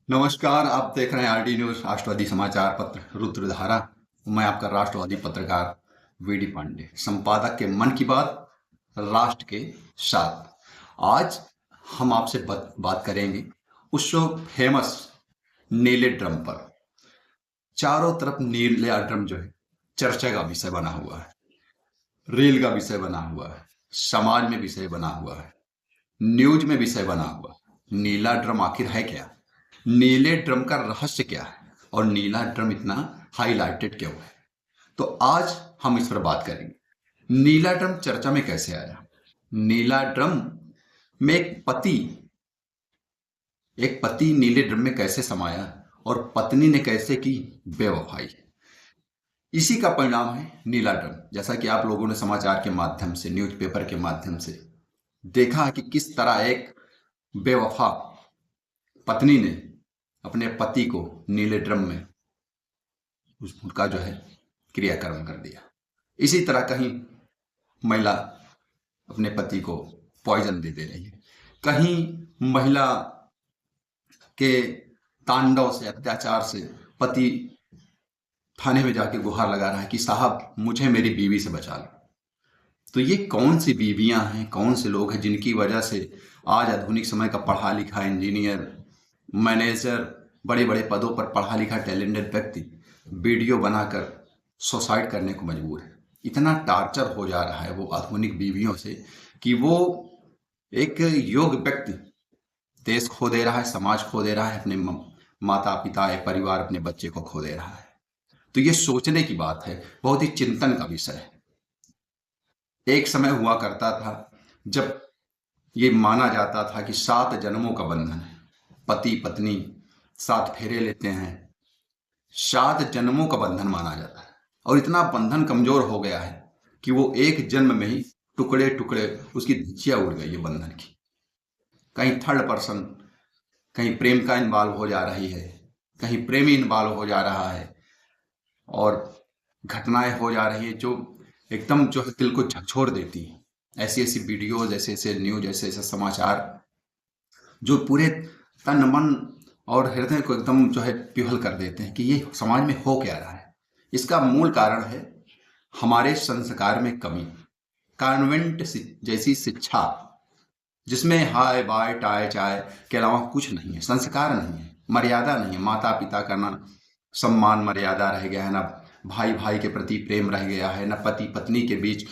नमस्कार। आप देख रहे हैं आरडी न्यूज राष्ट्रवादी समाचार पत्र रुद्रधारा। मैं आपका राष्ट्रवादी पत्रकार वीडी पांडे, संपादक के मन की बात राष्ट्र के साथ। आज हम आपसे बात करेंगे उस फेमस नीले ड्रम पर। चारों तरफ नीला ड्रम जो है चर्चा का विषय बना हुआ है, रील का विषय बना हुआ है, समाज में विषय बना हुआ है, न्यूज में विषय बना हुआ है। नीला ड्रम आखिर है क्या? नीले ड्रम का रहस्य क्या है? और नीला ड्रम इतना हाईलाइटेड क्यों है? तो आज हम इस पर बात करेंगे। नीला ड्रम चर्चा में कैसे आया? नीला ड्रम में एक पति नीले ड्रम में कैसे समाया और पत्नी ने कैसे की बेवफाई। इसी का परिणाम है नीला ड्रम। जैसा कि आप लोगों ने समाचार के माध्यम से, न्यूज़पेपर के माध्यम से देखा कि किस तरह एक बेवफा पत्नी ने अपने पति को नीले ड्रम में उसका जो है क्रियाकर्म कर दिया। इसी तरह कहीं महिला अपने पति को पॉइजन दे रही है, कहीं महिला के तांडव से, अत्याचार से पति थाने में जाके गुहार लगा रहा है कि साहब मुझे मेरी बीवी से बचा लो। तो ये कौन सी बीवियां हैं, कौन से लोग हैं जिनकी वजह से आज आधुनिक समय का पढ़ा लिखा इंजीनियर, मैनेजर, बड़े बड़े पदों पर पढ़ा लिखा टैलेंटेड व्यक्ति वीडियो बनाकर सुसाइड करने को मजबूर है। इतना टार्चर हो जा रहा है वो आधुनिक बीवियों से कि वो एक योग्य व्यक्ति देश खो दे रहा है, समाज खो दे रहा है, अपने माता पिता, एक परिवार, अपने बच्चे को खो दे रहा है। तो ये सोचने की बात है, बहुत ही चिंतन का विषय है। एक समय हुआ करता था जब ये माना जाता था कि 7 जन्मों का बंधन है, पति पत्नी 7 फेरे लेते हैं, 7 जन्मों का बंधन माना जाता है। और इतना बंधन कमजोर हो गया है कि वो एक जन्म में ही टुकड़े टुकड़े उसकी धज्जियां उड़ गई है बंधन की। कहीं थर्ड पर्सन, कहीं प्रेम का इन्वॉल्व हो जा रही है, कहीं प्रेमी इन्वॉल्व हो जा रहा है, और घटनाएं हो जा रही है जो एकदम जो है दिल को झकझोर देती है। ऐसी ऐसी वीडियोज, ऐसे ऐसे न्यूज, ऐसे ऐसे समाचार जो पूरे तन मन और हृदय को एकदम जो है पिघल कर देते हैं कि ये समाज में हो क्या रहा है। इसका मूल कारण है हमारे संस्कार में कमी। कॉन्वेंट जैसी शिक्षा जिसमें हाय बाय टाय चाय के अलावा कुछ नहीं है, संस्कार नहीं है, मर्यादा नहीं है। माता पिता का ना सम्मान मर्यादा रह गया है, ना भाई भाई के प्रति प्रेम रह गया है, ना पति पत्नी के बीच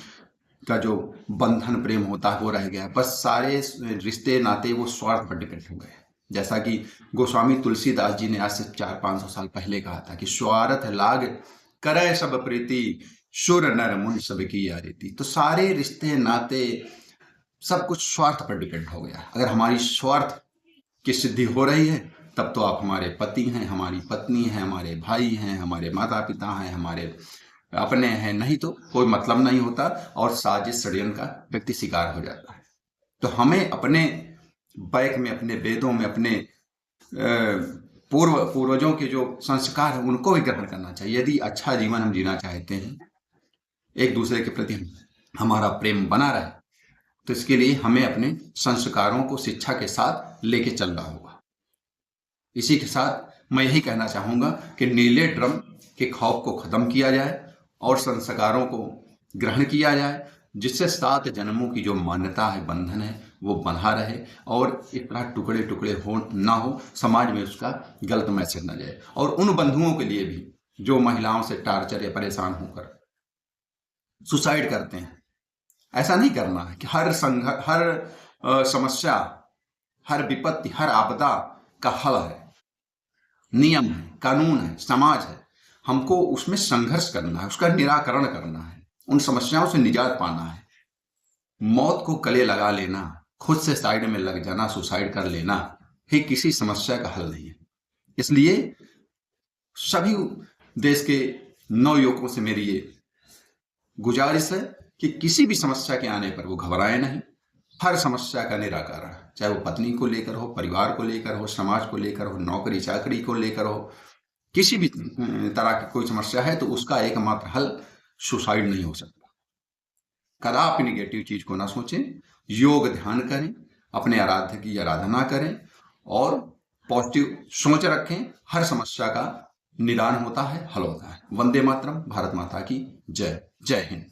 का जो बंधन प्रेम होता है वो रह गया है। बस सारे रिश्ते नाते वो स्वार्थ पर डिपेंड हो गए। जैसा कि गोस्वामी तुलसीदास जी ने आज से 400-500 साल पहले कहा था कि स्वार्थ लाग करे सब प्रीति, सुर नर मुनि सबकी यारीति। तो सारे रिश्ते नाते सब कुछ स्वार्थ पर डिपेंड हो गया। अगर हमारी स्वार्थ की सिद्धि हो रही है तब तो आप हमारे पति हैं, हमारी पत्नी हैं, हमारे भाई हैं, हमारे माता पिता हैं, हमारे अपने हैं, नहीं तो कोई मतलब नहीं होता और साजिश षड्यंत्र का व्यक्ति शिकार हो जाता है। तो हमें अपने बैक में, अपने वेदों में, अपने पूर्वजों के जो संस्कार हैं उनको भी ग्रहण करना चाहिए। यदि अच्छा जीवन हम जीना चाहते हैं, एक दूसरे के प्रति हमारा प्रेम बना रहे, तो इसके लिए हमें अपने संस्कारों को शिक्षा के साथ लेके चलना होगा। इसी के साथ मैं यही कहना चाहूंगा कि नीले ड्रम के खौफ को खत्म किया जाए और संस्कारों को ग्रहण किया जाए, जिससे 7 जन्मों की जो मान्यता है, बंधन है, वो बंधा रहे और इतना टुकड़े टुकड़े हो ना हो, समाज में उसका गलत मैसेज न जाए। और उन बंधुओं के लिए भी जो महिलाओं से टार्चर या परेशान होकर सुसाइड करते हैं, ऐसा नहीं करना है कि हर समस्या, हर विपत्ति, हर आपदा का हल है, नियम है, कानून है, समाज है। हमको उसमें संघर्ष करना है, उसका निराकरण करना है, उन समस्याओं से निजात पाना है। मौत को गले लगा लेना, खुद से साइड में लग जाना, सुसाइड कर लेना ही किसी समस्या का हल नहीं है। इसलिए सभी देश के नवयुवकों से मेरी ये गुजारिश है कि किसी भी समस्या के आने पर वो घबराए नहीं। हर समस्या का निराकरण, चाहे वो पत्नी को लेकर हो, परिवार को लेकर हो, समाज को लेकर हो, नौकरी चाकरी को लेकर हो, किसी भी तरह की कोई समस्या है तो उसका एकमात्र हल सुसाइड नहीं हो सकता। कदापि निगेटिव चीज को ना सोचें, योग ध्यान करें, अपने आराध्य की आराधना करें और पॉजिटिव सोच रखें, हर समस्या का निदान होता है, हल होता है। वंदे मातरम। भारत माता की जय। जय हिंद।